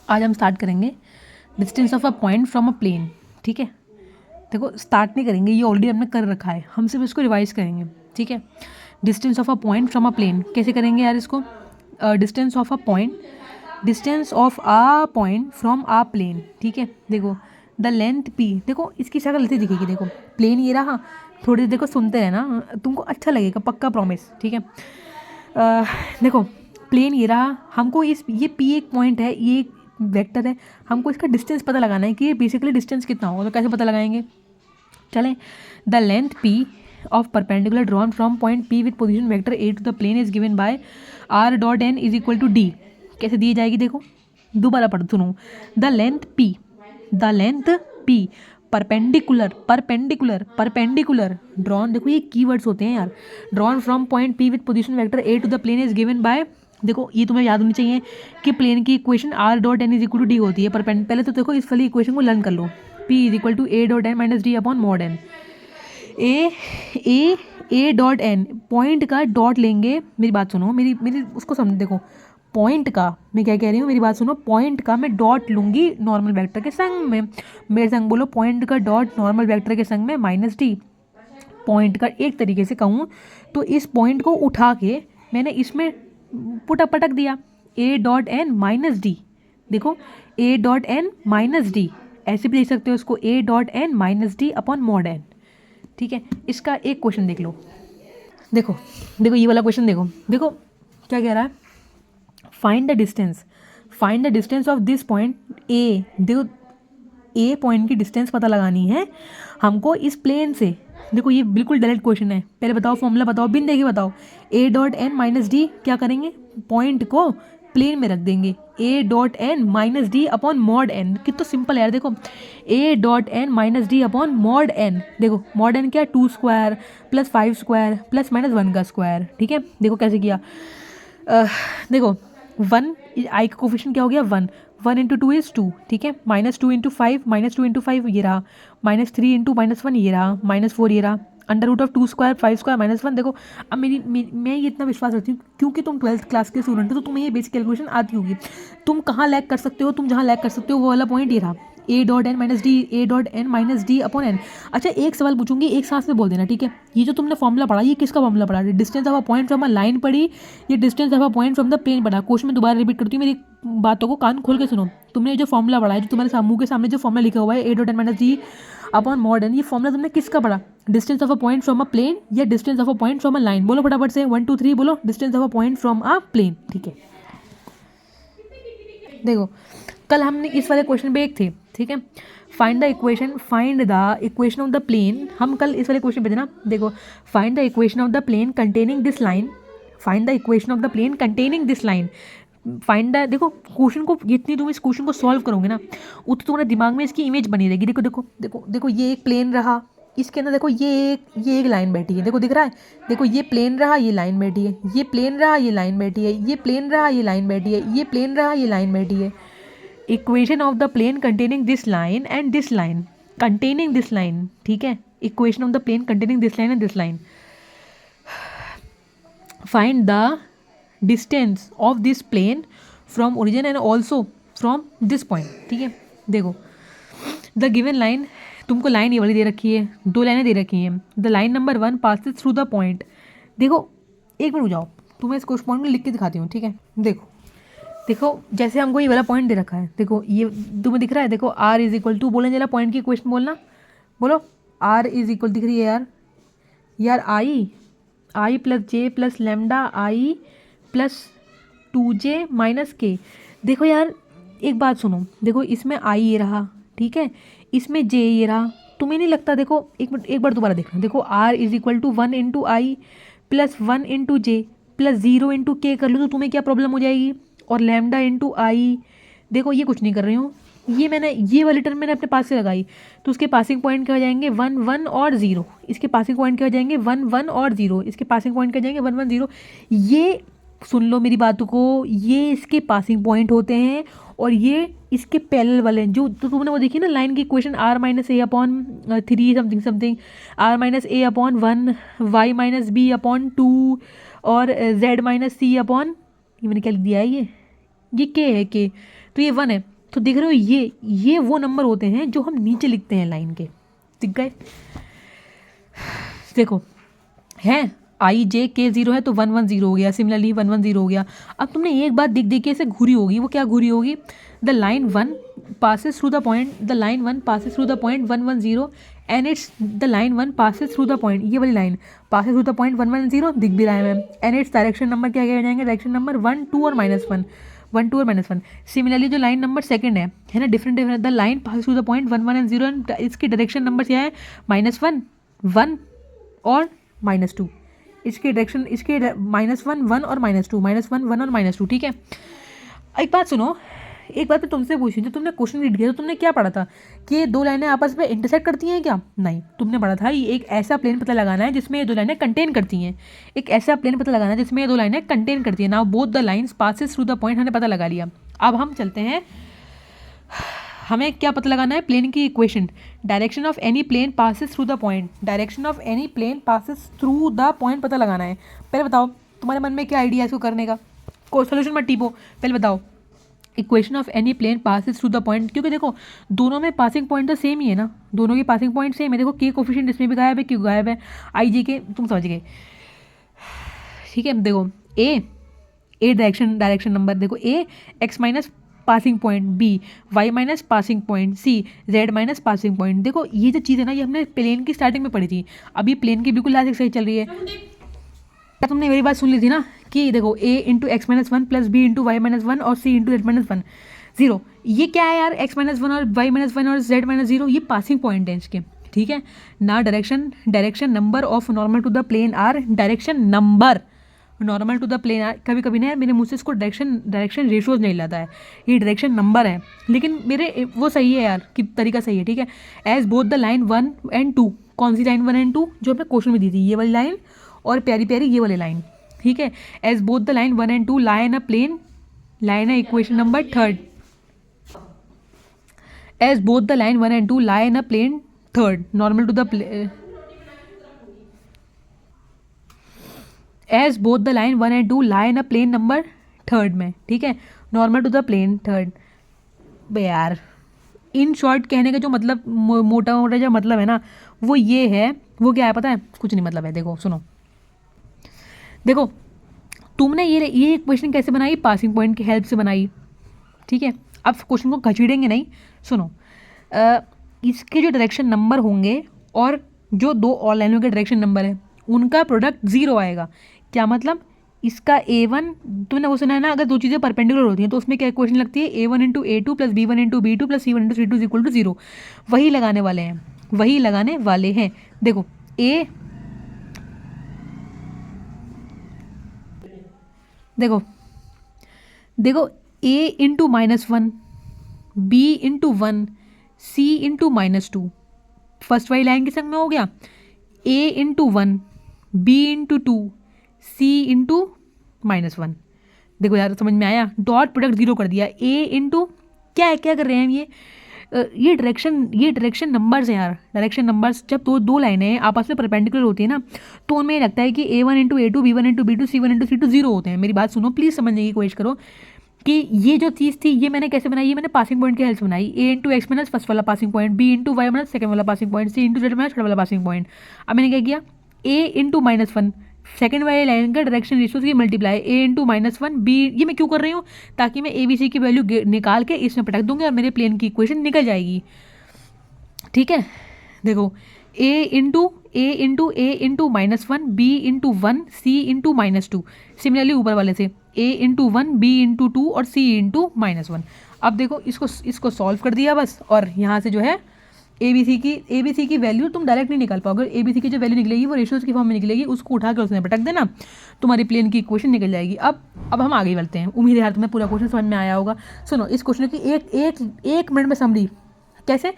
आज हम स्टार्ट करेंगे distance of a point from a plane. ठीक है, देखो स्टार्ट नहीं करेंगे, ये ऑलरेडी हमने कर रखा है, हम सिर्फ इसको रिवाइज करेंगे। ठीक है, distance of a point from a plane कैसे करेंगे यार इसको? Distance of a point from a plane. ठीक है, देखो द लेंथ पी, देखो इसकी शक्ल ऐसी दिखेगी। देखो प्लेन ये रहा, थोड़ी देर देखो सुनते रहना, तुमको अच्छा लगेगा पक्का, प्रॉमिस। ठीक है, देखो प्लेन ये रहा, हमको ये पी एक पॉइंट है, ये एक वेक्टर है, हमको इसका डिस्टेंस पता लगाना है कि ये बेसिकली डिस्टेंस कितना होगा। तो कैसे पता लगाएंगे? चलें, the length P of perpendicular drawn from point P with position vector A to the plane is given by R dot N is equal to D. कैसे दी जाएगी? देखो दोबारा पढ़ सुनो, the length P perpendicular drawn, देखो ये keywords होते हैं यार, drawn from point P with position vector A to the plane is given by, देखो ये तुम्हें याद होनी चाहिए कि प्लेन की equation R dot N is equal to D होती है। पहले तो देखो इस वाली इक्वेशन को लर्न कर लो, P is equal to A dot N minus D upon mod N. A dot N, point का डॉट लेंगे, मेरी बात सुनो, मेरी उसको समझ, देखो पॉइंट का मैं क्या कह रही हूँ, मेरी बात सुनो, पॉइंट का मैं डॉट लूँगी नॉर्मल वेक्टर के संग में, मेरे संग बोलो, पॉइंट का डॉट नॉर्मल वेक्टर के संग में माइनस डी। पॉइंट का एक तरीके से कहूँ तो इस पॉइंट को उठा के मैंने इसमें पटक दिया, A dot N minus D. देखो A dot N minus D, ऐसे भी देख सकते हो इसको, A dot N minus D upon mod N. ठीक है, इसका एक क्वेश्चन देख लो, देखो देखो ये वाला क्वेश्चन देखो, देखो क्या कह रहा है, find the distance of this point A. देखो ए पॉइंट की डिस्टेंस पता लगानी है हमको इस प्लेन से। देखो ये बिल्कुल डायरेक्ट क्वेश्चन है, पहले बताओ फॉर्मूला बताओ, बिन देखे बताओ। A dot N minus D क्या करेंगे, पॉइंट को प्लेन में रख देंगे, A dot N minus D upon mod N. कितना सिंपल है यार, देखो A dot N minus D upon mod N, देखो मॉड एन क्या, 2 square plus 5 square plus minus 1 का स्क्वायर। ठीक है, देखो कैसे किया, देखो 1 आई का कोफिशिएंट क्या हो गया, 1 इंटू 2 इज़ 2। ठीक है, -2 इंटू 5 ये रहा, -3 इंटू -1 ये रहा, -4 ये रहा, under root of 2 square 5 square -1। देखो अब मैं ये इतना विश्वास रखती हूँ क्योंकि तुम 12th क्लास के स्टूडेंट हो, तो तुम्हें ये बेसिक कैलकुलेशन आती होगी। तुम कहाँ लैग कर सकते हो, तुम जहाँ लैग कर सकते हो वो वाला पॉइंट ये रहा, A dot N minus D upon N. अच्छा एक सवाल पूछूंगी, एक सांस में बोल देना। ठीक है, ये जो तुमने फॉर्मूला पढ़ा, ये किसका फॉर्मूला पढ़ा? Distance of a point from a line पढ़ी, ये distance of a point from the plane पढ़ा। क्वेश्चन में दोबारा रिपीट करती हूँ, मेरी बातों को कान खोल के सुनो। तुमने जो फॉर्मूला पढ़ा है, जो तुम्हारे मुंह के सामने जो फॉर्मूला लिखा हुआ है, A dot N minus D upon mod N, ये फॉर्मूला तुमने किसका पढ़ा? Distance of a point from a plane या distance of a point from a line? बोलो फटाफट से, 1 2 3 बोलो, distance of a point from a plane. ठीक है, देखो कल हमने इस वाले क्वेश्चन पे एक थे। ठीक है, find the equation of the plane, हम कल इस वाले क्वेश्चन पे थे ना। देखो find the equation of the plane containing this line, find the, देखो क्वेश्चन को जितनी तुम इस क्वेश्चन को सॉल्व करोगे ना, उतना तुम्हारे दिमाग में इसकी इमेज बनी रहेगी। देखो देखो देखो देखो ये एक प्लेन रहा, इसके अंदर देखो ये एक लाइन बैठी है, देखो दिख रहा है, देखो ये प्लेन रहा, ये लाइन बैठी है, ये प्लेन रहा, ये लाइन बैठी है, ये प्लेन रहा, ये लाइन बैठी है, ये प्लेन रहा, ये लाइन बैठी है। Equation of the plane containing this line and this line, containing this line. ठीक है, equation of the plane containing this line and this line, find the distance of this plane from origin and also from this point. ठीक है, देखो the given line, तुमको line ये वाली दे रखी है, 2 लाइनें दे रखी हैं। The line number 1 passes through the point, देखो एक मिनट जाओ, तुम्हें इस पॉइंट में लिख के दिखाती हूँ। ठीक है, देखो देखो जैसे हमको ये वाला पॉइंट दे रखा है, देखो ये तुम्हें दिख रहा है, देखो r इज इक्वल टू, बोलने जरा पॉइंट की क्वेश्चन बोलना, बोलो r इज इक्वल, दिख रही है यार I plus J plus lambda I plus 2j minus K. देखो यार एक बात सुनो, देखो इसमें आई ये रहा, ठीक है, इसमें जे ये रहा, तुम्हें नहीं लगता? देखो एक बार दोबारा देखना, देखो r is equal to 1 into I plus 1 into J plus 0 into K कर लो तो तुम्हें क्या प्रॉब्लम हो जाएगी? और लैम्डा इंटू आई, देखो ये कुछ नहीं कर रही हूँ, ये मैंने ये वाली टर्म मैंने अपने पास से लगाई, तो उसके पासिंग पॉइंट क्या हो जाएंगे 1 1 और 0, इसके पासिंग पॉइंट क्या हो जाएंगे 1 1 और 0, इसके पासिंग पॉइंट क्या हो जाएंगे 1 1 0। ये सुन लो मेरी बातों को, ये इसके पासिंग पॉइंट होते हैं और ये इसके पैरेलल वाले हैं। जो तो तुमने वो देखी ना लाइन की equation, r minus A upon 3 something something, r minus A upon 1, y minus B upon 2 और z माइनस सी अपॉन, ये मैंने क्या लिख दिया है, ये के है के, तो ये 1 है। तो देख रहे हो ये वो नंबर होते हैं जो हम नीचे लिखते हैं लाइन के, दिख गए। देखो है आई जे के 0 है तो 1 1 0 हो गया, सिमिलरली 1 1 0 हो गया। अब तुमने एक बात दिख के ऐसे घुरी होगी, वो क्या घुरी होगी, the line 1 passes through the point, the line 1 passes through the point 1 1 0 and it's the line 1 passes through the point, ये वाली line passes through the point 1 1 0 दिख भी रहा है ma'am, and its direction number क्या क्या जाएंगे, डायरेक्शन नंबर 1 2 और -1, 1 2 और -1। सिमिलरली जो लाइन नंबर सेकंड है ना, different the line pass through the point 1 1 and 0 and इसकी डायरेक्शन नंबर क्या है, -1 1 और -2। इसके डायरेक्शन इसके -1 1 और -2, -1 1 और -2, ठीक है। एक बात सुनो, एक बात मैं तुमसे पूछी, जो तुमने क्वेश्चन रीड किया तो तुमने क्या पढ़ा था कि ये दो लाइनें आपस में इंटरसेक्ट करती हैं क्या? नहीं, तुमने पढ़ा था ये एक ऐसा प्लेन पता लगाना है जिसमें ये दो लाइनें कंटेन करती हैं, एक ऐसा प्लेन पता लगाना है जिसमें ये दो लाइनें कंटेन करती हैं। Now both the lines passes through the point, हमने पता लगा लिया। अब हम चलते हैं, हमें क्या पता लगाना है, प्लेन की equation. Direction of any plane passes through the point, direction of any plane passes through the point पता लगाना है। पहले बताओ तुम्हारे मन में क्या आइडिया है इसको करने का, कोई सोल्यूशन मत टीपो, पहले बताओ equation of any plane passes through the point, क्योंकि देखो दोनों में पासिंग पॉइंट तो सेम ही है ना, दोनों की पासिंग पॉइंट सेम है। देखो के कोफिशिएंट इसमें भी गायब है, क्यों गायब है, आई जी के, तुम समझ गए, ठीक है। देखो ए डायरेक्शन नंबर, देखो A X minus passing point, B Y minus passing point, C Z minus passing point. देखो ये जो चीज़ है ना, ये हमने प्लेन की स्टार्टिंग में पढ़ी थी, अभी प्लेन की बिल्कुल लास्ट सही चल रही है। क्या तुमने मेरी बात सुन ली थी ना कि देखो a into X minus 1 plus B into Y minus 1 और c इंटू जेड माइनस 1 0, ये क्या है यार, x माइनस 1 और y माइनस 1 और z माइनस 0, ये पासिंग पॉइंट है इसके, ठीक है ना। Direction number of normal to the plane are, direction number normal to the plane are, कभी कभी ना मेरे मुँह से इसको डायरेक्शन रेशियोज नहीं लाता है, ये डायरेक्शन नंबर है, लेकिन मेरे वो सही है यार, कि तरीका सही है, ठीक है। As both the line 1 and 2, कौन सी लाइन 1 एंड 2, जो हमें क्वेश्चन में दी थी, ये वाली लाइन और प्यारी प्यारी ये वाली लाइन, ठीक है। As both the line 1 and 2 lie in a plane, line है equation number third, as both the line 1 and 2 lie in a plane third, normal to the as both the line 1 and 2 lie in a plane number third में, ठीक है, normal to the plane third. बे यार in short कहने का जो मतलब मोटा मोटा जो मतलब है ना, वो ये है, वो क्या है पता है, कुछ नहीं मतलब है। देखो सुनो, देखो तुमने ये क्वेश्चन कैसे बनाई, पासिंग पॉइंट की हेल्प से बनाई, ठीक है। अब क्वेश्चन को घसीटेंगे नहीं, सुनो इसके जो डायरेक्शन नंबर होंगे और जो दो और लाइनों के डायरेक्शन नंबर है उनका प्रोडक्ट 0 आएगा। क्या मतलब, इसका a1, तुमने वो सुना है ना, अगर दो चीज़ें परपेंडिकुलर होती हैं तो उसमें क्या इक्वेशन लगती है, a1 into a2 plus b1 into b2 plus c1 into c2 equal to 0। वही लगाने वाले हैं। देखो देखो a into -1, b into 1, c into -2, first वाली लाइन के संग में हो गया, a into 1, b into 2, c into -1। देखो यार समझ में आया, डॉट प्रोडक्ट 0 कर दिया, a इंटू क्या कर रहे हैं ये डायरेक्शन नंबर्स हैं यार, डायरेक्शन नंबर्स जब दो लाइनें आपस में परपेंडिकुलर होती है ना, तो उनमें लगता है कि a1 into a2 b1 into b2 c1 into c2 0 होते हैं। मेरी बात सुनो प्लीज़, समझने की कोशिश करो कि ये जो चीज़ थी ये मैंने कैसे बनाई, ये मैंने पासिंग पॉइंट की हेल्प से बनाई। a into X minus first वाला passing point, b into Y minus second वाला passing point, c into Z minus third वाला पासिंग पॉइंट। अब मैंने क्या किया, a इंटू -1, सेकेंड वाली लाइन का डायरेक्शन रेशियो की मल्टीप्लाई, a इंटू -1 b, ये मैं क्यों कर रही हूँ, ताकि मैं a b c की वैल्यू निकाल के इसमें पटक दूंगी और मेरे प्लेन की इक्वेशन निकल जाएगी, ठीक है। देखो a into -1, b into 1, c into -2, similarly ऊपर वाले से a इंटू 1, b इंटू 2 और c इंटू -1। अब देखो इसको सॉल्व कर दिया बस, और यहाँ से जो है ए बी सी की वैल्यू तुम डायरेक्ट नहीं निकाल पाओगे, ए बी सी की जो वैल्यू निकलेगी वो रेशियोज की फॉर्म में निकलेगी, उसको उठा कर उसमें पटक देना, तुम्हारी प्लेन की इक्वेशन निकल जाएगी। अब हम आगे बढ़ते हैं, उम्मीद है यार तुम्हें पूरा क्वेश्चन समझ में आया होगा। सुनो इस क्वेश्चन की एक मिनट में समरी, कैसे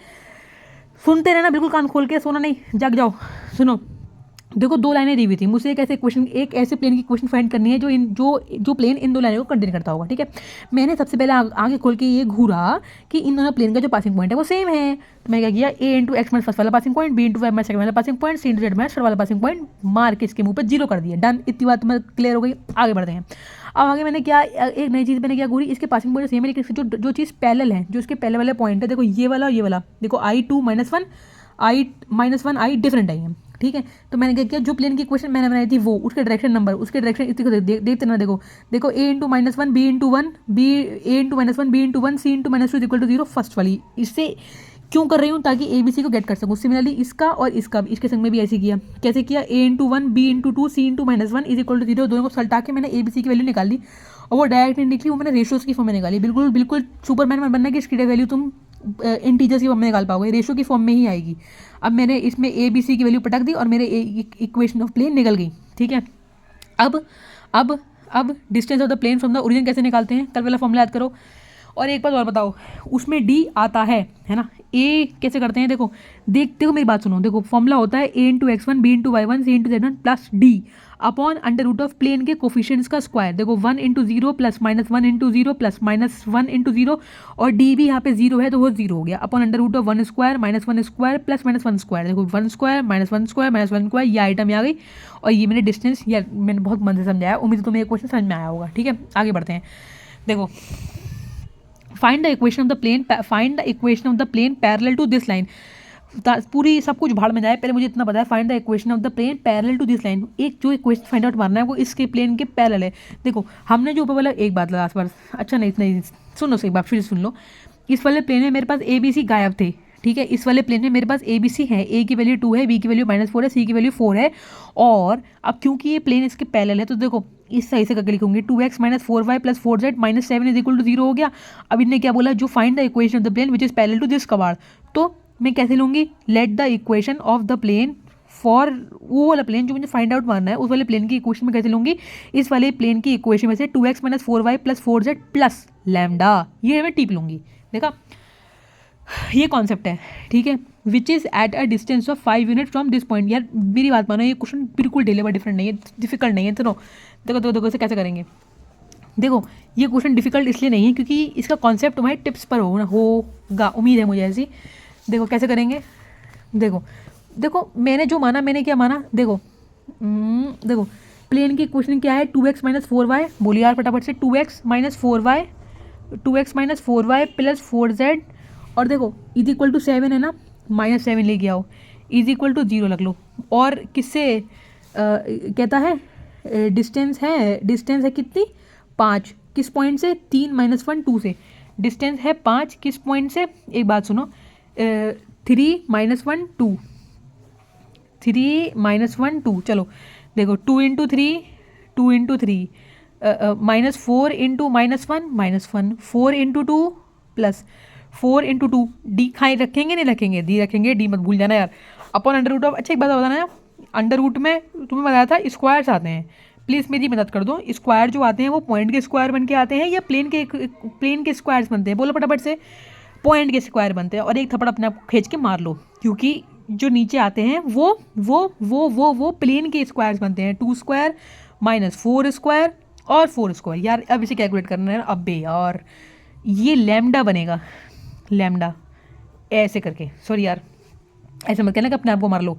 सुनते रहना, बिल्कुल कान खोल के, सोना नहीं, जाग जाओ। सुनो देखो दो लाइनें दी हुई थी, मुझसे एक ऐसे प्लेन की क्वेश्चन फाइंड करनी है जो प्लेन इन दो लाइनों को कंटेन करता होगा, ठीक है। मैंने सबसे पहले आगे खोल के ये घूरा कि इन दोनों प्लेन का जो पासिंग पॉइंट है वो सेम है, तो मैं क्या किया, a into X minus first वाला passing point, b into Y minus second वाला passing point, c into Z minus third वाला पासिंग पॉइंट, मार के इसके मुंह पर 0 कर दिया, डन। इतनी बात तुम्हें क्लियर हो गई, आगे बढ़ते हैं। अब आगे मैंने क्या एक नई चीज़ मैंने क्या करी, इसके पासिंग पॉइंट सेम है लेकिन जो चीज़ पैरेलल है, जो इसके पहले वाले पॉइंट है, देखो ये वाला और ये वाला, देखो I2 - 1 I डिफरेंट आई है, ठीक है। तो मैंने क्या किया, जो प्लेन की इक्वेशन मैंने बनाई थी वो उसके डायरेक्शन नंबर, उसके डायरेक्शन इसी को देखते ना, देखो A/-1 B/1 B A/-1 B/1 C/-2 0 first वाली। इससे क्यों कर रही हूँ, ताकि ABC को गेट कर सकूँ। सिमिलरली इसका और इसका इसके संग में भी ऐसे किया, कैसे किया, A/1 B/2 C/-1 0, दोनों को सल्टा के मैंने ABC की वैल्यू निकाल ली और वो डायरेक्ट नहीं निकली, वो मैंने रेशियोज की फॉर्म में निकाली। बिल्कुल बिल्कुल सुपरमैन मत बनना कि इसकी वैल्यू तुम इंटीजर्स की फॉर्म में निकाल पाओगे, रेशियो की फॉर्म में ही आएगी। अब मैंने इसमें ABC की वैल्यू पटक दी और मेरे इक्वेशन ऑफ प्लेन निकल गई, ठीक है। अब distance of the plane from the origin कैसे निकालते हैं, कल वाला फॉर्मूला याद करो। और एक बात और बताओ, उसमें D आता है ना, A कैसे करते हैं, देखो मेरी बात सुनो, देखो फॉर्मूला होता है A/X1 B/Y1 C/Z1 plus D upon under root of plane के कोफिशिएंट्स का स्क्वायर। देखो 1 × 0 प्लस -1 × 0 प्लस -1 × 0 और D भी यहाँ पे 0 है तो वो 0 हो गया, upon under root of 1² -1² plus -1²। देखो 1² -1² -1², ये आइटम आ गई और ये मैंने डिस्टेंस, या मैंने बहुत मन से समझाया, उम्मीद है तुम्हें ये क्वेश्चन समझ में आया होगा, ठीक है। आगे बढ़ते हैं, देखो find the equation of the plane parallel to this line. पूरी सब कुछ भाड़ में जाए, पहले मुझे इतना पता है, find the equation of the plane parallel to this line. एक जो इक्वेशन फाइंड आउट मारना है वो इसके प्लेन के पैरेलल है। देखो हमने जो ऊपर वाला, एक बात लास्ट बार, अच्छा नहीं सुनो से एक बार फिर सुन लो, इस वाले प्लेन में मेरे पास ABC गायब थे, ठीक है। इस वाले प्लेन में मेरे पास ABC है, A की वैल्यू 2 है, B की वैल्यू -4 है, C की वैल्यू 4 है। और अब क्योंकि ये प्लेन इसके पैरेलल है तो देखो इस सही से करके लिखूंगी, 2x - 4y + 4z - 7 = 0 हो गया। अब इनने क्या बोला, जो find the equation of the plane which is parallel to this कबाड़, तो मैं कैसे लूँगी, let the equation of the plane for वो वाला प्लेन जो मुझे फाइंड आउट मारना है, उस वाले प्लेन की इक्वेशन में कैसे लूँगी, इस वाले प्लेन की इक्वेशन में से 2x - 4y + 4z plus lambda, ये मैं टिप लूँगी। देखा, ये कॉन्सेप्ट है, ठीक है। Which is at a distance of 5 unit from this point. यार मेरी बात मानो, ये क्वेश्चन बिल्कुल डिलेवर डिफरेंट नहीं है, डिफिकल्ट नहीं है। चलो देखो इसे कैसे करेंगे। देखो ये क्वेश्चन डिफिकल्ट इसलिए नहीं है क्योंकि इसका कॉन्सेप्ट तुम्हारे टिप्स पर होगा, उम्मीद है मुझे ऐसी। देखो कैसे करेंगे, देखो मैंने जो माना, मैंने क्या माना, देखो प्लेन की इक्वेशन क्या है, 2x - 4y, बोलिए यार फटाफट से, 2x - 4y प्लस 4z, और देखो इज इक्वल टू 7 है ना, -7 लेके आओ, इज इक्वल टू 0 रख लो। और किससे कहता है, डिस्टेंस है कितनी, 5, किस पॉइंट से, 3 - 1 2 से, डिस्टेंस है 5 किस पॉइंट से, एक बात सुनो, 3 - 1 2, 3 - 1 2, चलो देखो 2 × 3 -4 × -1 -1, 4 × 2 प्लस 4 × 2, डी खाई रखेंगे नहीं रखेंगे, डी रखेंगे, डी मत भूल जाना यार, अपॉन अंडर रूट ऑफ। अच्छा एक बात बताना यार, अंडर रूट में तुम्हें बताया था स्क्वायर्स आते हैं, प्लीज़ मेरी मदद कर दो, स्क्वायर जो आते हैं वो पॉइंट के स्क्वायर बन के आते हैं या प्लेन के स्क्वायर्स बनते हैं, बोलो फटाफट से, पॉइंट के स्क्वायर बनते हैं। और एक थप्पड़ अपने आप को खींच के मार लो, क्योंकि जो नीचे आते हैं वो प्लेन के स्क्वायर्स बनते हैं, 2² -4² और 4²। यार अब इसे कैलकुलेट करना है, अब बे यार ये लैम्डा बनेगा, लैम्डा ऐसे करके, सॉरी यार ऐसे मत कहना कि अपने आप को मार लो,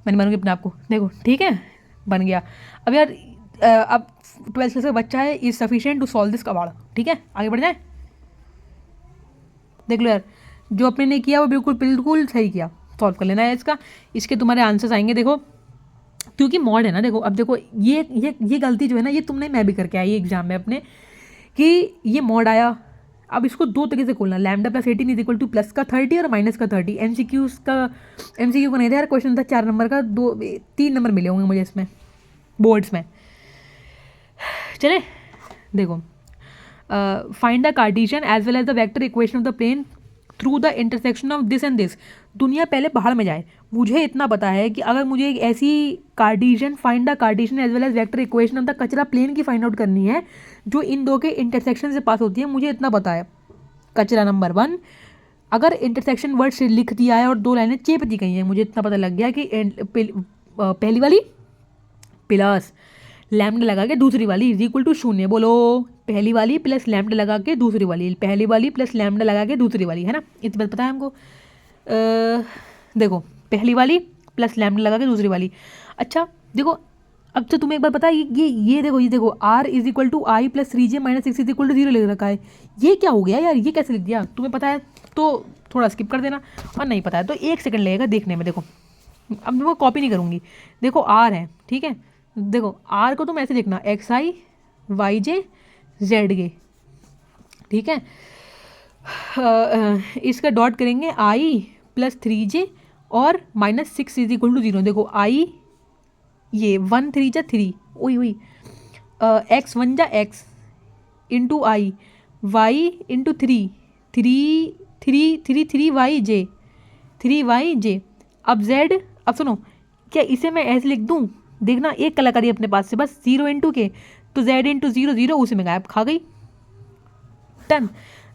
मैंने मारूंगी अपने आप को, देखो ठीक है बन गया। अब यार अब 12th क्लास का बच्चा है, is sufficient to solve this कबाड़, ठीक है आगे बढ़ जाए। देख लो यार, जो अपने ने किया वो बिल्कुल सही किया, सॉल्व कर लेना है इसका, इसके तुम्हारे आंसर्स आएंगे। देखो क्योंकि मॉड है ना, देखो अब देखो ये गलती जो है ना, ये तुमने मैं भी करके आई एग्जाम में अपने, कि ये मॉड आया। अब इसको दो तरीके से खोलना, लैम्डा + 18 = प्लस का 30 और माइनस का 30। MCQ का नहीं था यार, क्वेश्चन था 4 नंबर का, 3 नंबर मिले होंगे मुझे इसमें बोर्ड्स में। चले देखो, find the Cartesian as well as the vector equation of the plane through the intersection of this and this. दुनिया पहले बाहर में जाए, मुझे इतना पता है कि अगर मुझे एक ऐसी Cartesian, find the Cartesian as well as vector equation of the कचरा प्लेन की फाइंड आउट करनी है जो इन दो के इंटरसेक्शन से पास होती है, मुझे इतना पता है। कचरा नंबर 1, अगर इंटरसेक्शन वर्ड से लिख दिया है और 2 लाइनें चेप दी गई हैं, मुझे इतना पता लग गया कि पहली वाली प्लस लैम्डा लगा के दूसरी वाली इज इक्वल टू 0। बोलो, पहली वाली प्लस लैम्डा लगा के दूसरी वाली, पहली वाली प्लस लैम्डा लगा के दूसरी वाली, है ना, इतना पता है हमको। देखो पहली वाली प्लस लैम्डा लगा के दूसरी वाली। अच्छा देखो अब तो तुम्हें एक बार पता है ये देखो r is equal to i plus 3j minus 6 is equal to 0 लिख रखा है। ये क्या हो गया यार, ये कैसे लिख दिया? तुम्हें पता है तो थोड़ा स्किप कर देना, और नहीं पता है तो 1 सेकंड लगेगा देखने में। देखो अब मैं कॉपी नहीं करूँगी। देखो आर है, ठीक है, देखो आर को तुम ऐसे लिखना एक्स आई वाई जे जेड के, ठीक है। इसका डॉट करेंगे आई प्लस 3j और माइनस 6 इज इक्वल टू 0। देखो आई ये 1 3 जा 3, वही वही एक्स 1 जा एक्स इंटू आई वाई इंटू 3 3 3 3 3 वाई जे 3 YJ। अब जेड, अब सुनो, क्या इसे मैं ऐसे लिख दूँ? देखना एक कलाकारी अपने पास से बस 0 इंटू के, तो जेड इंटू 0 0 उसी में गायब, खा गई, डन।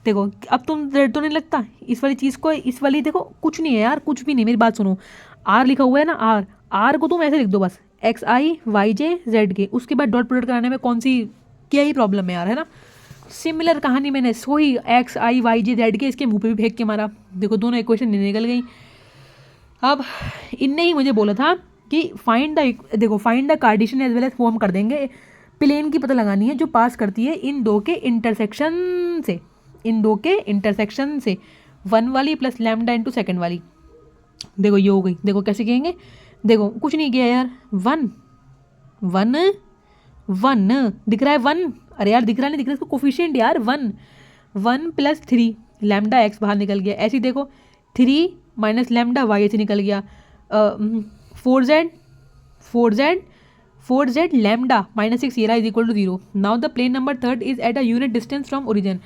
देखो अब तुम जेड तो नहीं लगता इस वाली चीज़ को, इस वाली देखो कुछ नहीं है यार, कुछ भी नहीं, मेरी बात सुनो। आर लिखा हुआ है ना, आर आर को तुम ऐसे लिख दो बस एक्स आई वाई जे जेड के, उसके बाद डॉट प्रोडक्ट कराने में कौन सी क्या ही प्रॉब्लम है यार, है ना। सिमिलर कहानी मैंने सोई एक्स आई वाई जे जेड के इसके मुंह पे भी फेंक के मारा, देखो दोनों इक्वेशन निकल गई। अब इनने ही मुझे बोला था कि फाइंड द, देखो find the Cartesian as well as form कर देंगे, प्लेन की पता लगानी है जो पास करती है इन दो के इंटरसेक्शन से, इन दो के इंटरसेक्शन से 1 वाली प्लस लैम्डा इंटू सेकेंड वाली। देखो ये हो गई, देखो कैसे कहेंगे, देखो कुछ नहीं किया यार, 1 1 1 दिख रहा है 1, अरे यार दिख रहा नहीं, दिख रहा है इसको कोफिशिएंट यार, 1 1 प्लस 3 लैम्डा एक्स बाहर निकल गया, ऐसे ही देखो 3 माइनस लैम्डा वाई ऐसे निकल गया, 4z लैम्डा माइनस 6 ये रहा is equal to 0। Now the plane number third is at a unit distance from origin,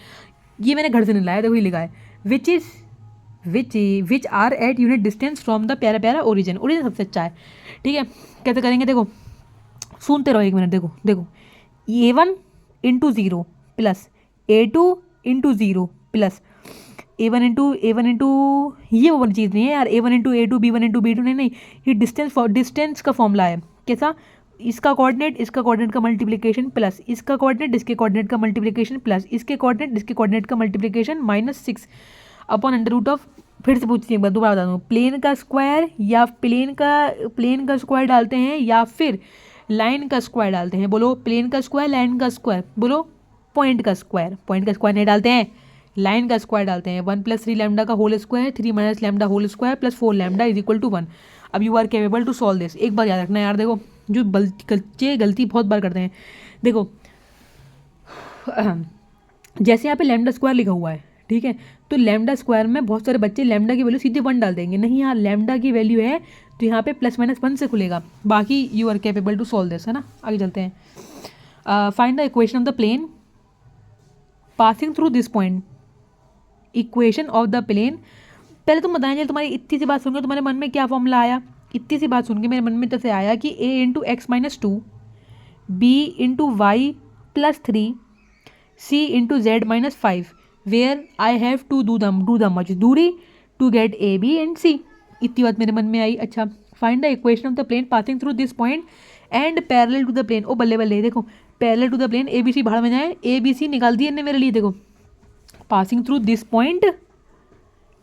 ये मैंने घर से नहीं लाया, देखो ही लिखा है which are at unit distance from the प्यारा प्यारा ओरिजिन, ओरिजिन सबसे अच्छा है, ठीक है। कैसे करेंगे देखो, सुनते रहो 1 मिनट, देखो देखो A1 into 0 plus A2 into 0 plus A1 into ये वो वाली चीज़ नहीं है यार, A1 into A2 B1 into B2 नहीं, ये डिस्टेंस का फॉर्मूला है। कैसा? इसका कोऑर्डिनेट का मल्टीप्लिकेशन प्लस इसका कोऑर्डिनेट इसके कोऑर्डिनेट का मल्टीप्लिकेशन प्लस इसके कोऑर्डिनेट इसके कोऑर्डिनेट का multiplication minus 6 upon under root of, फिर से पूछती एक बार दोबारा बता दूँ, प्लेन का स्क्वायर या प्लेन का स्क्वायर डालते हैं या फिर लाइन का स्क्वायर डालते हैं, बोलो प्लेन का स्क्वायर लाइन का स्क्वायर, बोलो पॉइंट का स्क्वायर नहीं डालते हैं, लाइन का स्क्वायर डालते हैं। 1 प्लस 3 लैम्डा का whole square 3 minus lambda whole square plus 4 lambda is equal to 1। अब you are capable to solve this, एक बार याद रखना यार, देखो जो बच्चे गलती बहुत बार करते हैं, देखो जैसे यहाँ पे लैम्डा स्क्वायर लिखा हुआ है, ठीक है, तो लैम्डा स्क्वायर में बहुत सारे बच्चे लैम्डा की वैल्यू सीधे 1 डाल देंगे, नहीं यार लैम्डा की वैल्यू है तो यहाँ पे प्लस माइनस 1 से खुलेगा, बाकी you are capable to solve this, है ना। आगे चलते हैं, find the equation of the plane passing through this point, equation of the plane. पहले तुम बताएं, तुम्हारी इतनी सी बात सुनकर तुम्हारे मन में क्या फॉर्मूला आया? इतनी सी बात सुन के मेरे मन में जैसे आया कि a into X minus 2 b into Y plus 3 c into Z minus 5 where I have to do the much दूरी to get a b and c। इतनी बात मेरे मन में आई। अच्छा, find the equation of the plane passing through this point and parallel to the plane. ओ बल्ले बल्ले, देखो parallel to the plane A B C बाहर में जाए, a b c निकाल दिए मेरे लिए, देखो passing through this point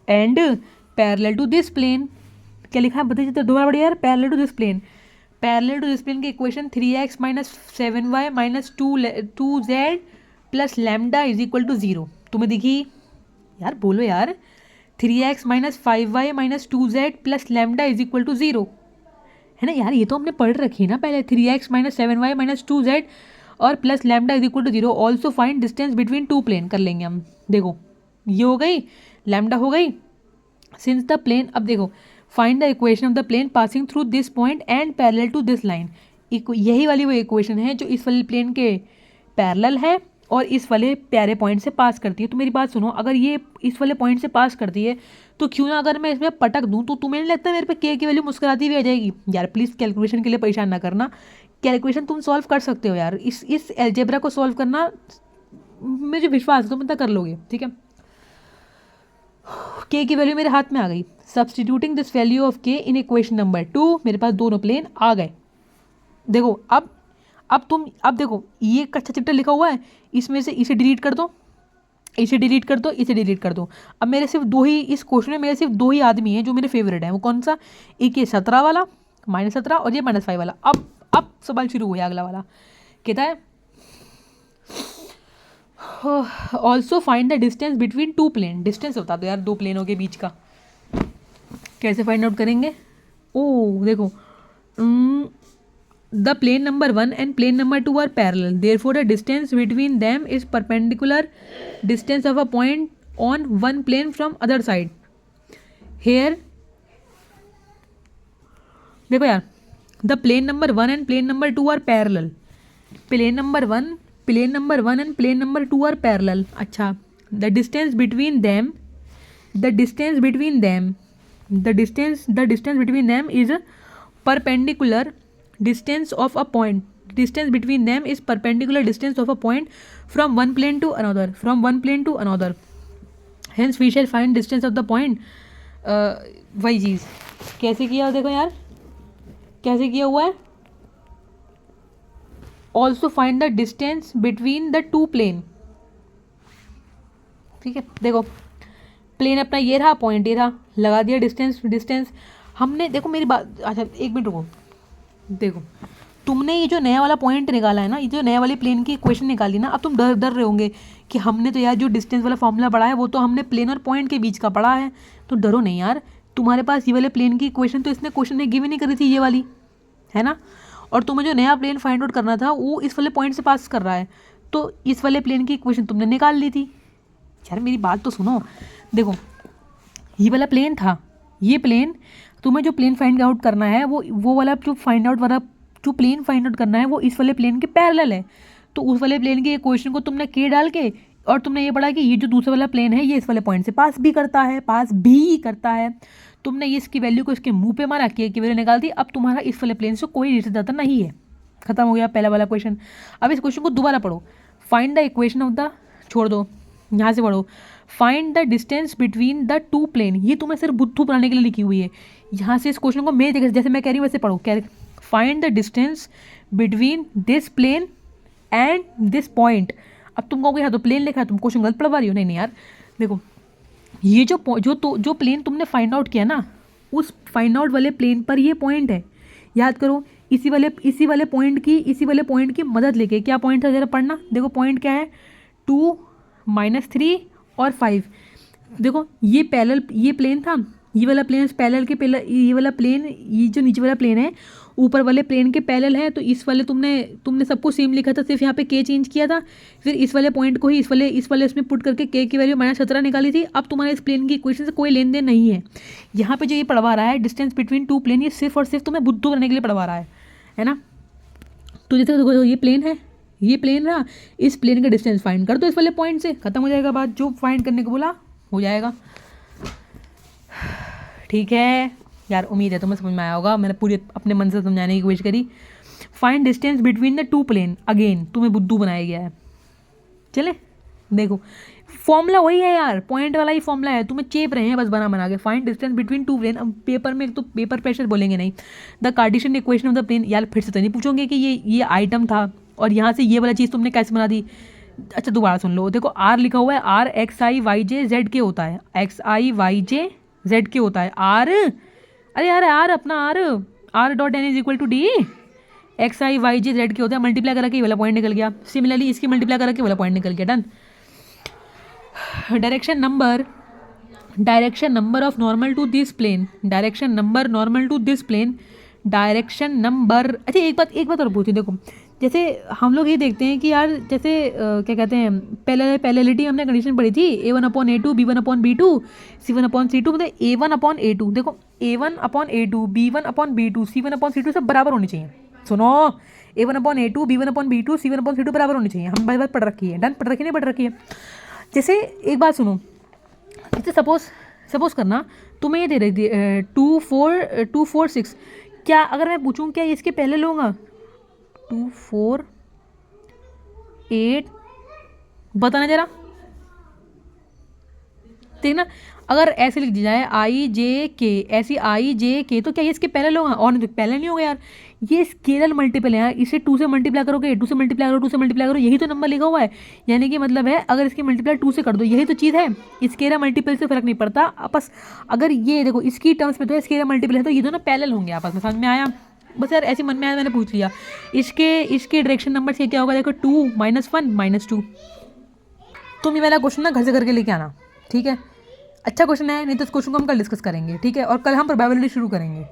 and parallel to this plane. क्या लिखा है बताइए तो दोबारा बढ़िया यार, पैरेलल टू दिस प्लेन की equation 3x minus 7y minus 2z plus lambda is equal to 0। तुम्हें दिखी यार, बोलो यार, 3x minus 5y minus 2z plus lambda is equal to 0, है ना यार, ये तो हमने पढ़ रखी है ना पहले, 3x minus 7y minus 2z और plus lambda is equal to 0। Also find distance between two plane कर लेंगे हम। देखो ये हो गई, लैम्डा हो गई, सिंस द प्लेन। अब देखो find the equation of the plane passing through this point and parallel to this line. यही वाली वो इक्वेशन है जो इस वाले प्लेन के पैरेलल है और इस वाले प्यारे पॉइंट से पास करती है। तो मेरी बात सुनो, अगर ये इस वाले पॉइंट से पास करती है तो क्यों ना अगर मैं इसमें पटक दूं तो तुम्हें नहीं लगता मेरे पे के की वैल्यू मुस्कुराती हुई आ जाएगी? यार प्लीज़ कैलकुलेशन के लिए परेशान ना करना, कैलकुलेशन तुम सॉल्व कर सकते हो यार, इस एल्जेब्रा को सॉल्व करना मुझे विश्वास है तुम इतना कर लोगे, ठीक है। के की वैल्यू मेरे हाथ में आ गई, सब्सटीट्यूटिंग दिस वैल्यू ऑफ के इन इक्वेशन नंबर 2, मेरे पास दोनों प्लेन आ गए। देखो अब देखो ये कच्चा चैप्टर लिखा हुआ है, इसमें से इसे डिलीट कर दो, इसे डिलीट कर दो, इसे डिलीट कर दो। अब मेरे सिर्फ दो ही, इस क्वेश्चन में मेरे सिर्फ दो ही आदमी हैं जो मेरे फेवरेट हैं, वो कौन सा? एक ये 17 वाला -17 और ये -5 वाला। अब सवाल शुरू हुआ अगला वाला, कहता है also find the distance between two plane. Distance बता दो यार दो प्लेनों के बीच का, कैसे फाइंड आउट करेंगे? ओ देखो, the plane number 1 and plane number 2 are parallel, therefore the distance between them is perpendicular distance of a point on one plane from other side. Here देखो यार, the plane number 1 and plane number 2 are parallel. Plane number 1 and plane number 2 are parallel. अच्छा, the distance between them is perpendicular distance of a point. Distance between them is perpendicular distance of a point from one plane to another. Hence we shall find distance of the point. वही चीज़ कैसे किया देखो यार, कैसे किया हुआ है, also find the distance between the two plane. ठीक है, देखो प्लेन अपना ये रहा, पॉइंट ये रहा, लगा दिया डिस्टेंस हमने। देखो मेरी बात, अच्छा एक मिनट रुको, देखो तुमने ये जो नया वाला पॉइंट निकाला है ना, ये जो नया वाली प्लेन की इक्वेशन निकाली ना, अब तुम डर रहे होंगे कि हमने तो यार जो डिस्टेंस वाला फॉर्मूला पढ़ा है वो तो हमने प्लेन और पॉइंट के बीच का पढ़ा है। तो डरो नहीं यार, तुम्हारे पास ये वाले प्लेन की इक्वेशन तो इसने क्वेश्चन ने गिव ही नहीं करी थी, ये वाली है ना। और तुम्हें जो नया प्लेन फाइंड आउट करना था वो इस वाले पॉइंट से पास कर रहा है, तो इस वाले प्लेन की इक्वेशन तुमने निकाल ली थी। यार मेरी बात तो सुनो, देखो ये वाला प्लेन था, ये प्लेन, तुम्हें जो प्लेन फाइंड आउट करना है वो वाला जो प्लेन फाइंड आउट करना है वो इस वाले प्लेन के पैरेलल है। तो उस वाले प्लेन की इक्वेशन को तुमने के डाल के, और तुमने ये पढ़ा कि ये जो दूसरा वाला प्लेन है ये इस वाले पॉइंट से पास भी करता है। तुमने ये इसकी वैल्यू को इसके मुंह पे मारा, के की वैल्यू निकाल दी। अब तुम्हारा इस वाले प्लेन से कोई रिश्तेदार नहीं है, खत्म हो गया पहला वाला क्वेश्चन। अब इस क्वेश्चन को दोबारा पढ़ो, find the equation of the, छोड़ दो यहाँ से पढ़ो, find the distance between the two plane. ये तुम्हें सिर्फ बुद्धू बनाने के लिए लिखी हुई है। यहाँ से इस क्वेश्चन को मैं देख, जैसे मैं कह रही हूँ वैसे पढ़ो, क्या find the distance between this plane and this point. अब तुम कहोगे हाँ तो प्लेन लिखा है, तुम क्वेश्चन गलत पढ़वा रही हो। नहीं यार, देखो ये जो प्लेन तुमने फाइंड आउट किया ना, उस फाइंड आउट वाले प्लेन पर ये पॉइंट है। याद करो, इसी वाले पॉइंट की मदद लेके, क्या पॉइंट था जरा पढ़ना, देखो पॉइंट क्या है, 2, -3 और 5। देखो ये प्लेन था, ये वाला प्लेन पैरेलल के ये वाला प्लेन, ये जो नीचे वाला प्लेन है ऊपर वाले प्लेन के पैरेलल है। तो इस वाले तुमने सबको सेम लिखा था, सिर्फ यहाँ पे के चेंज किया था, फिर इस वाले पॉइंट को ही इस वाले इसमें पुट करके के की वैल्यू -17 निकाली थी। अब तुम्हारे इस प्लेन की इक्वेशन से कोई लेन देन नहीं है। यहाँ पे जो ये पढ़वा रहा है डिस्टेंस बिटवीन टू प्लेन, ये सिर्फ और सिर्फ तुम्हें बुद्धू करने के लिए पढ़वा रहा है ना। तो जैसे देखो ये प्लेन है, ये प्लेन रहा, इस प्लेन का डिस्टेंस फाइंड कर दो इस वाले पॉइंट से, खत्म हो जाएगा बात, जो फाइंड करने को बोला हो जाएगा। ठीक है यार, उम्मीद है तुम्हें समझ में आया होगा, मैंने पूरी अपने मन से समझाने की कोशिश करी। Find distance between the two plane, again तुम्हें बुद्धू बनाया गया है। चले देखो फॉर्मूला वही है यार, पॉइंट वाला ही फॉर्मूला है, तुम्हें चेप रहे हैं बस बना के। Find distance between two plane, अब पेपर में तो पेपर प्रेशर बोलेंगे नहीं, the Cartesian equation of the plane. यार फिर से तो नहीं पूछोगे कि ये आइटम था और यहाँ से ये वाला चीज़ तुमने कैसे बना दी। अच्छा दोबारा सुन लो, देखो आर लिखा हुआ है, आर XIYJ होता है, XIYJ होता है आर। अरे यार आर अपना R.N is equal to d, XIYJ होता है, मल्टीप्लाई करके ये वाला पॉइंट निकल गया। सिमिलरली इसकी मल्टीप्लाई करके वाला पॉइंट निकल गया, done. Direction number of normal to this plane, direction number. अच्छा एक बात और पूछी, देखो जैसे हम लोग ये देखते हैं कि यार जैसे क्या कहते हैं, पैरेललिटी हमने कंडीशन पढ़ी थी, A1/A2 B1/B2 C1/C2, मतलब A1/A2। देखो A1/A2 B1/B2 C1/C2 सब बराबर होनी चाहिए। सुनो, A1/A2 B1/B2 C1/C2 बराबर होनी चाहिए, हम बात पढ़ रखी है, डन, पढ़ रखी है। जैसे एक बात सुनो, जैसे सपोज करना तुम्हें ये दे रही थी 2 4 6, क्या अगर मैं पूछूं क्या इसके पहले लूँगा 2 4 8, बताना जरा, देखना अगर ऐसे लिख दी जाए IJK, ऐसी IJK, तो क्या ये इसके पहले लूँगा, और नहीं तो पहले नहीं होगा यार, ये स्केलर मल्टीपल है यार, इसे 2 से मल्टीप्लाई करोगे, 2 से मल्टीप्लाई करो, यही तो नंबर लिखा हुआ है। यानी कि मतलब है अगर इसकी मल्टीप्लाई 2 से कर दो, यही तो चीज़ है। स्केलर मल्टीपल से फर्क नहीं पड़ता आपस, अगर ये देखो इसकी टर्म्स में तो स्केलर मल्टीपल है तो ये दोनों पैरेलल होंगे आपस में, समझ में आया। बस यार ऐसे मन में आया मैंने पूछ लिया। इसके डायरेक्शन नंबर से क्या होगा, देखो 2 -1 -2। तुम ये वाला क्वेश्चन ना घर से करके लेके आना, ठीक है। अच्छा क्वेश्चन है, नहीं तो इस क्वेश्चन को हम कल डिस्कस करेंगे, ठीक है। और कल हम प्रोबेबिलिटी शुरू करेंगे।